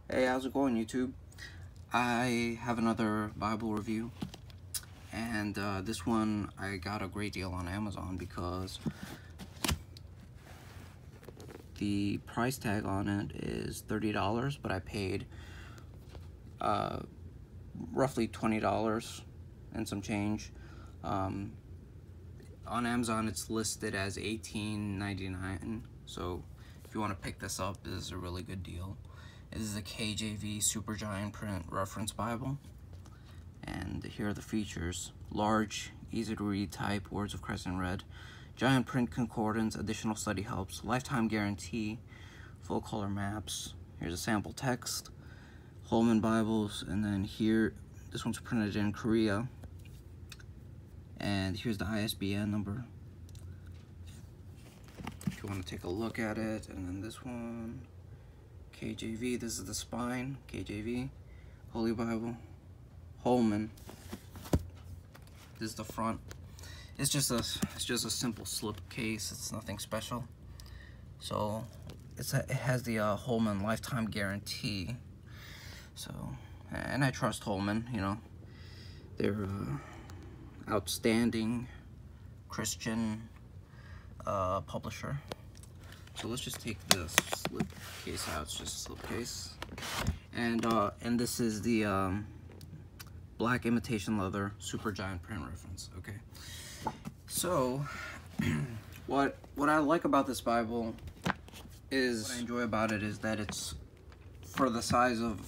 Hey, how's it going, YouTube? I have another Bible review, and this one I got a great deal on Amazon because the price tag on it is $30, but I paid roughly $20 and some change. On Amazon, it's listed as $18.99, so if you want to pick this up, this is a really good deal. This is a KJV Super Giant Print Reference Bible, and here are the features: large, easy to read type, words of Christ in red, giant print concordance, additional study helps, lifetime guarantee, full color maps. Here's a sample text, Holman Bibles, and then here, this one's printed in Korea, and here's the ISBN number if you want to take a look at it. And then this one, KJV, this is the spine, KJV, Holy Bible, Holman. This is the front. It's just a simple slip case. It's nothing special. So it has the Holman lifetime guarantee. So, and I trust Holman. You know, they're outstanding Christian publisher. So let's just take the slip case out. It's just a slip case, and this is the black imitation leather super giant print reference. Okay, so what I like about this Bible is, what I enjoy about it is that it's, for the size of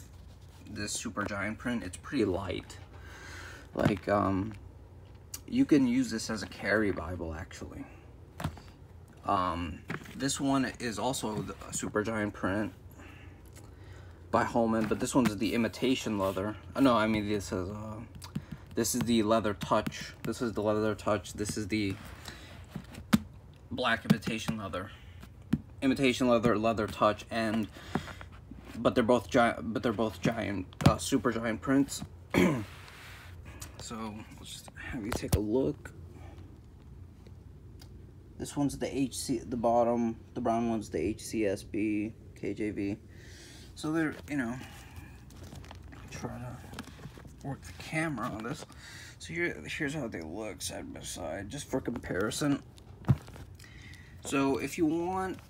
this super giant print, it's pretty light. Like you can use this as a carry Bible actually. This one is also a super giant print by Holman, but this one's the imitation leather. No, I mean this is the leather touch. This is the leather touch. This is the black imitation leather, leather touch, but they're both giant, super giant prints. So let's just have you take a look. This one's the HC, the bottom, the brown one's the HCSB, KJV. So they're, you know, try to work the camera on this. So here's how they look side by side, just for comparison. So if you want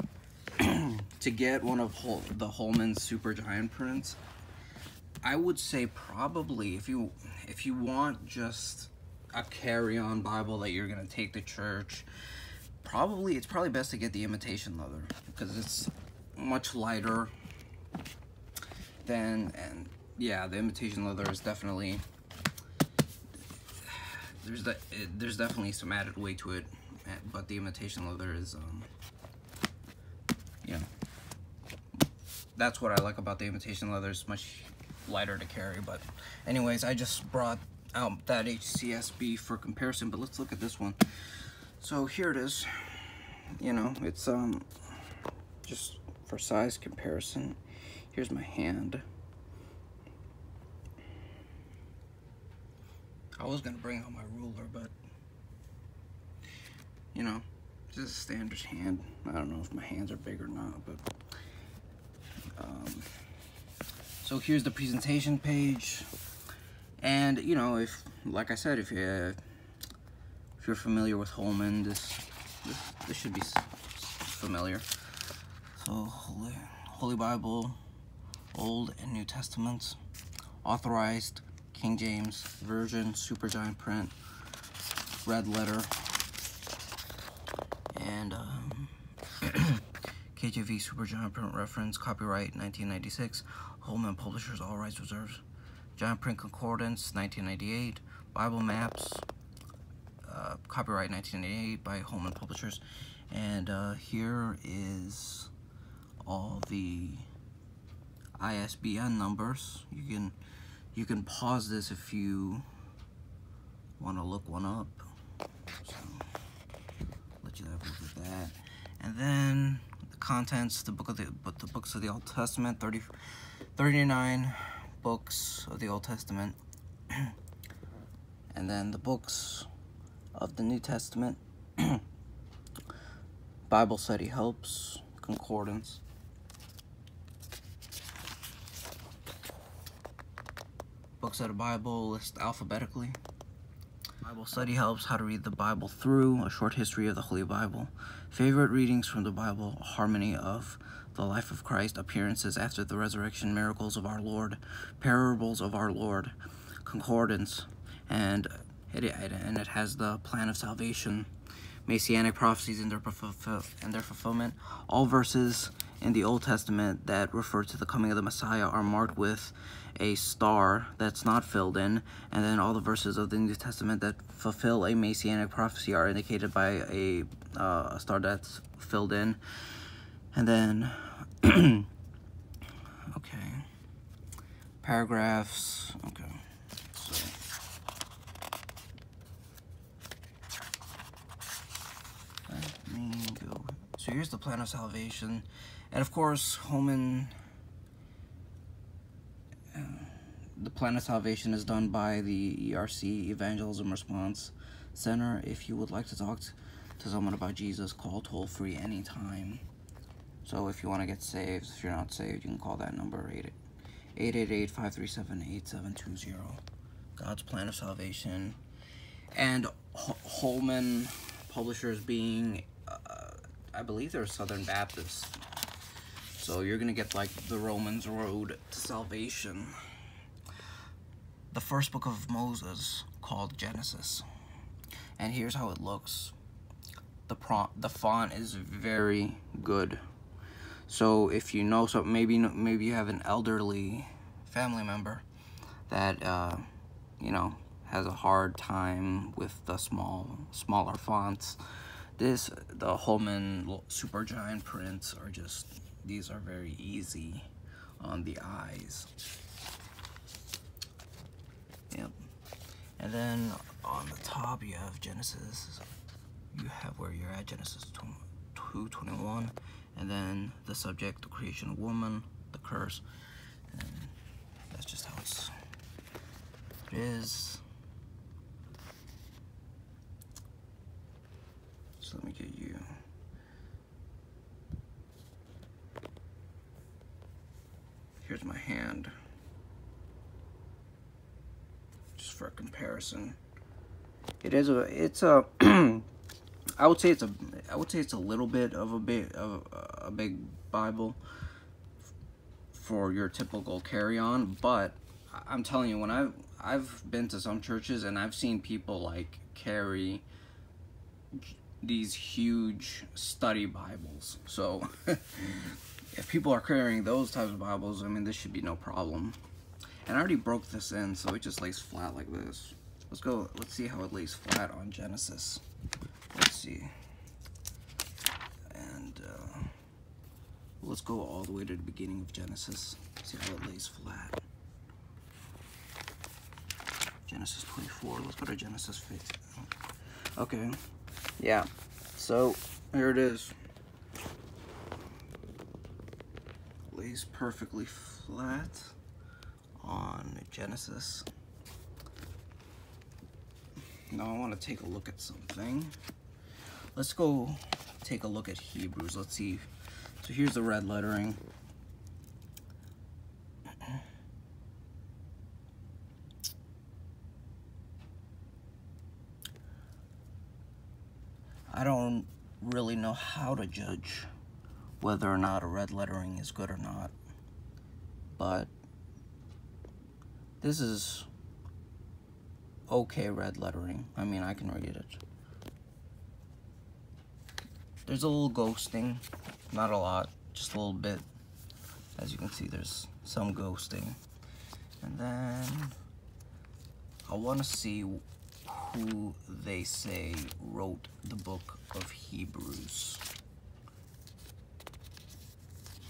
to get one of the Holman super giant prints, I would say probably if you want just a carry-on Bible that you're gonna take to church, it's probably best to get the imitation leather because it's much lighter than, and yeah, the imitation leather is definitely, there's definitely some added weight to it, but the imitation leather is you know, that's what I like about the imitation leather. It's much lighter to carry. But anyways, I just brought out that HCSB for comparison, but let's look at this one. So here it is. You know, it's just for size comparison. Here's my hand. I was gonna bring out my ruler, but you know, just a standard hand. I don't know if my hands are big or not, but so here's the presentation page. And you know, if, like I said, if you're familiar with Holman, this should be familiar. So Holy Bible, Old and New Testaments, authorized King James Version, super giant print, red letter, and KJV super giant print reference, copyright 1996, Holman Publishers, all rights reserved. Giant print concordance 1998, Bible maps, copyright 1988 by Holman Publishers. And here is all the ISBN numbers. You can pause this if you want to look one up. So let you have a look at that. And then the contents, the books of the Old Testament, 39 books of the Old Testament. And then the books of the New Testament, Bible study helps, concordance. Books of the Bible list alphabetically. Bible study helps how to read the Bible through, a short history of the Holy Bible, favorite readings from the Bible, a harmony of the life of Christ, appearances after the resurrection, miracles of our Lord, parables of our Lord, Concordance, and it has the plan of salvation, Messianic prophecies and their fulfillment. All verses in the Old Testament that refer to the coming of the Messiah are marked with a star that's not filled in, and then all the verses of the New Testament that fulfill a Messianic prophecy are indicated by a star that's filled in. And then, okay, paragraphs, okay, so. Let me go. So here's the plan of salvation. And of course, Holman, the plan of salvation is done by the ERC, Evangelism Response Center. If you would like to talk to someone about Jesus, call toll-free anytime. So if you want to get saved, if you're not saved, you can call that number, 888-537-8720. God's plan of salvation. And Holman publishers being, I believe they're Southern Baptists. So you're going to get like the Romans Road to Salvation. The first book of Moses, called Genesis. And here's how it looks. The font is very good. So if you know, so maybe you have an elderly family member that you know, has a hard time with the smaller fonts. The Holman Supergiant prints are just, these are very easy on the eyes. Yep. And then on the top you have Genesis. You have where you're at, Genesis 2:21, and then the subject, the creation of woman, the curse, and that's just how it is. So let me get you. Here's my hand, just for a comparison. It's a I would say it's a little bit of a big Bible for your typical carry-on, but I'm telling you, when I've been to some churches and I've seen people like carry these huge study Bibles. So if people are carrying those types of Bibles, I mean, this should be no problem. And I already broke this in, so it just lays flat like this. Let's see how it lays flat on Genesis. Let's see. And let's go all the way to the beginning of Genesis. See how it lays flat. Genesis 24. Let's go to Genesis 15. Okay. Yeah. So here it is. Lays perfectly flat on Genesis. Now I want to take a look at something. Let's go take a look at Hebrews. Let's see. So here's the red lettering. I don't really know how to judge whether or not a red lettering is good or not, but this is okay red lettering. I mean, I can read it. There's a little ghosting, not a lot, just a little bit. As you can see, there's some ghosting. And then I want to see who they say wrote the book of Hebrews.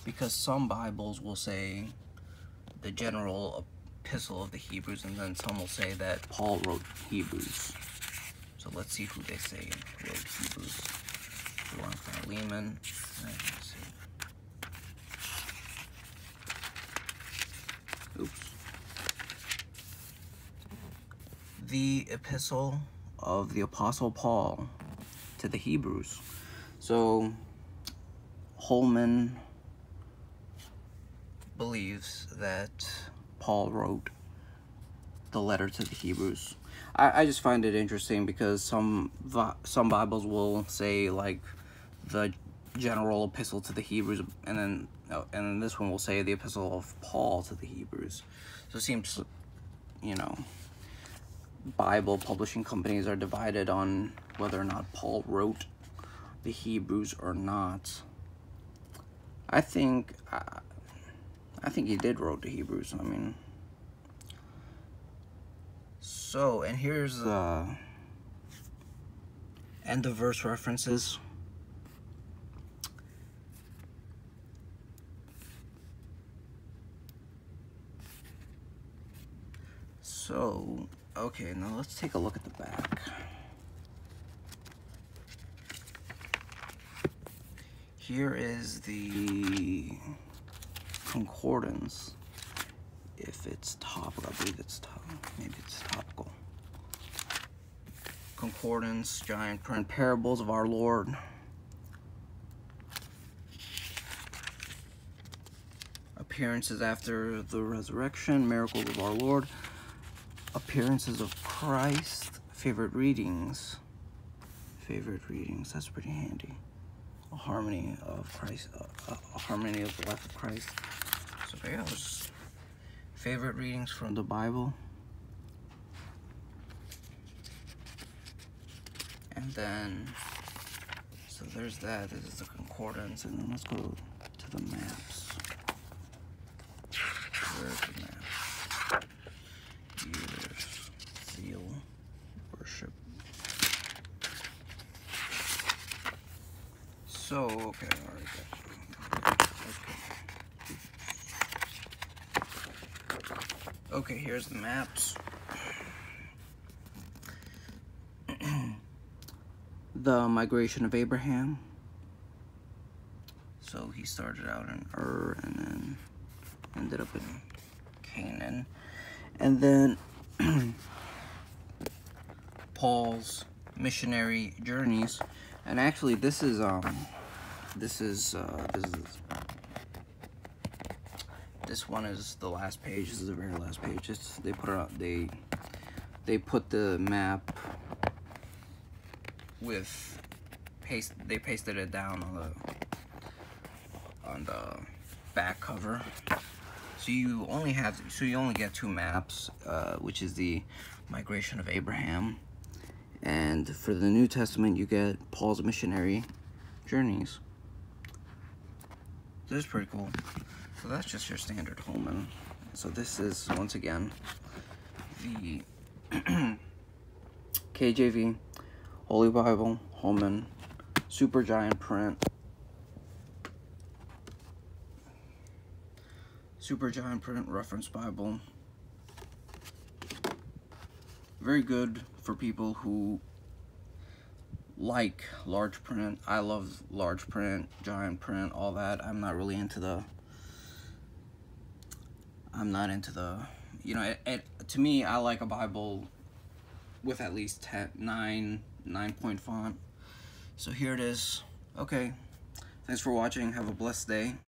Because some Bibles will say the general Epistle of the Hebrews, and then some will say that Paul wrote Hebrews. So let's see who they say wrote Hebrews. One Philemon. Let's see. Oops. The Epistle of the Apostle Paul to the Hebrews. So Holman believes that Paul wrote the letter to the Hebrews. I just find it interesting because some Bibles will say like the general epistle to the Hebrews, and then this one will say the epistle of Paul to the Hebrews. So it seems, you know, Bible publishing companies are divided on whether or not Paul wrote the Hebrews or not. I think he did wrote the Hebrews. I mean, so, and here's the end of verse references. So, okay, now let's take a look at the back. Here is the Concordance. If it's topical, I believe it's maybe it's topical. Concordance, giant print, parables of our Lord. Appearances after the resurrection, miracles of our Lord, appearances of Christ, favorite readings. That's pretty handy. A harmony of Christ, a harmony of the life of Christ. So there goes. Favorite readings from the Bible. And then, so there's that. This is the Concordance. And then let's go to the maps. Where's the map? Here's seal, worship. So, okay, alright. Okay, here's the maps. The migration of Abraham. So he started out in Ur and then ended up in Canaan. And then Paul's missionary journeys. And actually this one is the last page. This is the very last page. They put it up. They put the map with they pasted it down on the back cover. So you only get two maps, which is the migration of Abraham, and for the New Testament you get Paul's missionary journeys. This is pretty cool. So that's just your standard Holman. So this is, once again, the KJV, Holy Bible, Holman, super giant print. Super giant print reference Bible. Very good for people who like large print. I love large print, giant print, all that. I'm not into the, you know, to me, I like a Bible with at least 9-point font. So here it is. Okay, thanks for watching. Have a blessed day.